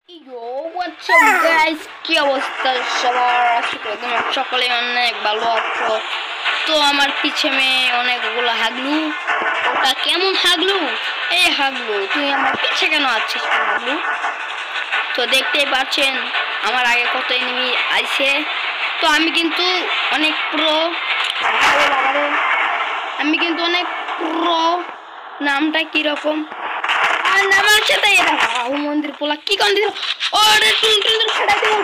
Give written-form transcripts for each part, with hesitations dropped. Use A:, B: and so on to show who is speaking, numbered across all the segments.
A: Yo, what's up guys? কি অবস্থা সবার? আশা করি তোমরা সকলে অনেক ভালো আছো। তো আমার পিছনে অনেকগুলো হাগলু। ওটা কেমন হাগলু? এই হাগলু, তুই আমার পিছে কেন আছিস হাগলু? তো দেখতেই পাচ্ছেন আমার আগে কত এনিমি আইছে। তো আমি কিন্তু অনেক প্রো। আমি কিন্তু অনেক প্রো। নামটা কি রকম? আর নামার সাথে এটা বাবু মন্দির পোলা কি কোন দিল? ওরে টুনটুন ফাটাই দেব।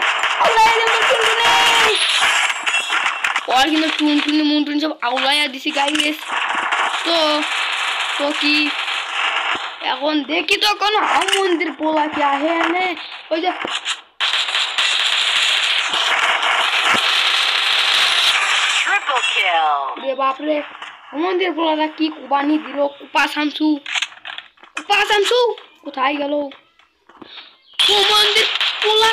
A: আল্লাহ রে টুনটুনে। ওর কিন্তু টুনটুনি মুনটুন সব আউলাইয়া দিছি গাইস। তো তো কি এখন দেখি তো কোন হাউ মন্দির পোলা কি আহে এনে ওই যে
B: ট্রিপল কিল।
A: রে বাপ রে মন্দির পোলাটা কি কুবানি দিল কুপা সামসু কোথায় গেল ও মন্দির পোলা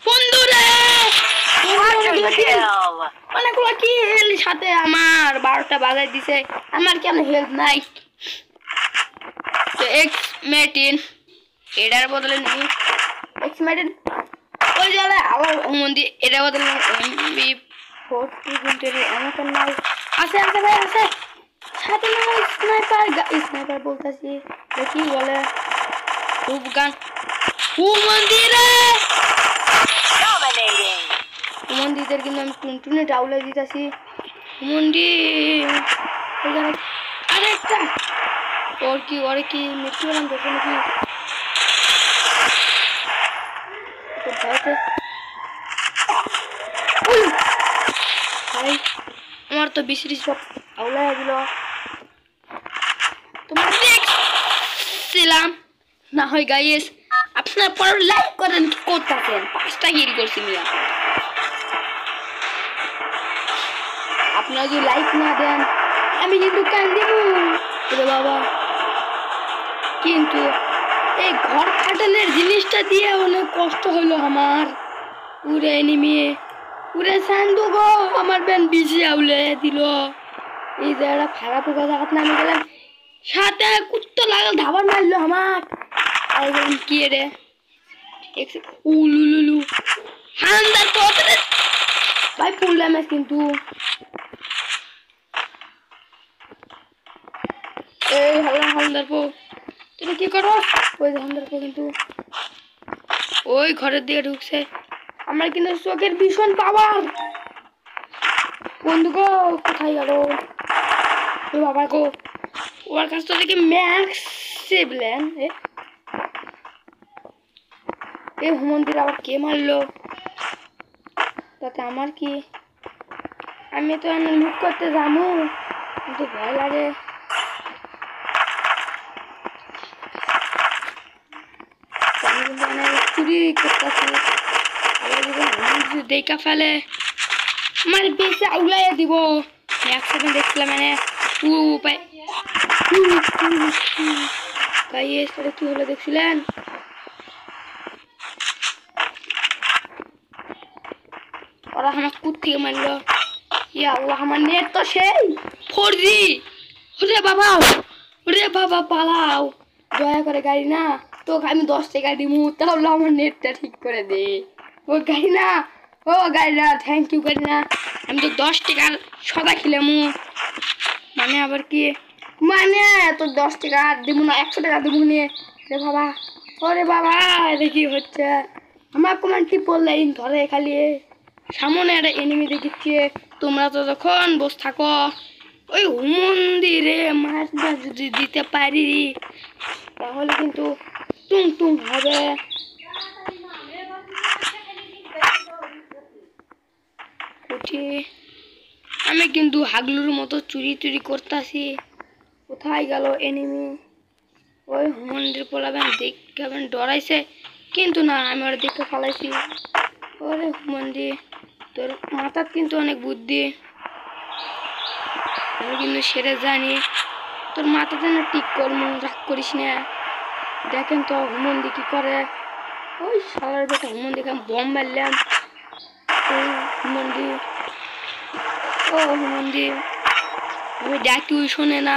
A: বন্ধুরে অনেকগুলো কি হেল সাথে আমার 12টা বাজাই দিছে আমার কেন হেল্প নাই তো এক্স মেটিন এটার বদলে নেই এক্স মেটিন ওই জায়গা আবার মন্দির এটা বদলে এমবি 40 কিন্তু এমন নাই আছে আছে ভাই আছে সাথে না স্নাইপার বলতাছি দেখি বলে খুব গান ও মন্দিরে মন্দিরের কিন্তু আমি টুনটুনে ডাউলে দিতেছি মন্দির আরেকটা ওরে কি মৃত্যু হলাম দেখো নাকি আমার তো বিশ্রি সব আউলাই দিল তোমার দেখছিলাম না হয় গাইস আপনার পর লাইক করেন কি করতেছেন 5টা গিরি করছি মিয়া আপনারা যদি লাইক না দেন আমি কিন্তু কান দিব রে বাবা কিন্তু এই ঘর ফাটানোর জিনিসটা দিয়ে অনেক কষ্ট হলো আমার পুরে এনিমি পুরে সান্দু গো আমার বেন বিজি আউলে দিল এই জায়গাটা ফাঁকা পোকা জায়গাত নামে গেলাম সাথে কুত্তো লাগাল ধাবার মারলো আমার আর কি রে উলুলুলু হান্দার কত রে ভাই ফুল ড্যামেজ কিন্তু এই হালদার পো তুমি কি করো ওই হালদার পো কিন্তু ওই ঘরের দিকে ঢুকছে আমার কিন্তু চোখের ভীষণ পাওয়ার বন্ধু গো কোথায় গেল ও বাবা গো ওর কাছ থেকে ম্যাক্স সেভলেন এই মন্দির আবার কে মারলো তাতে আমার কি আমি তো লুক করতে যাবো কিন্তু ভয় লাগে চুরি করতেছি দেখা ফেলে আমার বেশি আউলাইয়া দিব একসাথে দেখছিলাম মানে উপায় কি হলো দেখছিলেন ওরা আমার কুত থেকে মারলো ইয়া আল্লাহ আমার নেট তো সেই 4G ওরে বাবা পালাও দয়া করে গাড়ি না তোকে আমি 10 টাকা দিব তাহলে আমার নেটটা ঠিক করে দে ও গাড়ি না থ্যাংক ইউ গাড়ি না আমি তো 10 টাকার সদা খেলাম মানে আবার কি মানে তো 10 টাকা দিব না 100 টাকা দিব নিয়ে রে বাবা ওরে বাবা এটা কি হচ্ছে আমার কমেন্ট ট্রিপল লাইন ধরে খালি সামনে একটা এনিমি দেখিচ্ছে তোমরা তো যখন বসে থাকো ওই মন্দিরে মাছটা যদি দিতে পারি তাহলে কিন্তু টুং টুং হবে আমি কিন্তু হাগলুর মতো চুরি করতেছি কোথায় গেল এনিমি ওই মন্দির পোলাবেন দেখবেন ডরাইছে কিন্তু না আমি ওরা দেখে পালাইছি ওরে মন্দির তোর মাথার কিন্তু অনেক বুদ্ধি আমি কিন্তু সেরে জানি তোর মাথা যেন ঠিক করমু রাগ করিস না দেখেন তো হুমন্দি কি করে ওই সালার বেটা হুমন্দিকে আমি বম মারলাম হুমন্দি ও হুমন্দি আমি ডাকি ওই শোনে না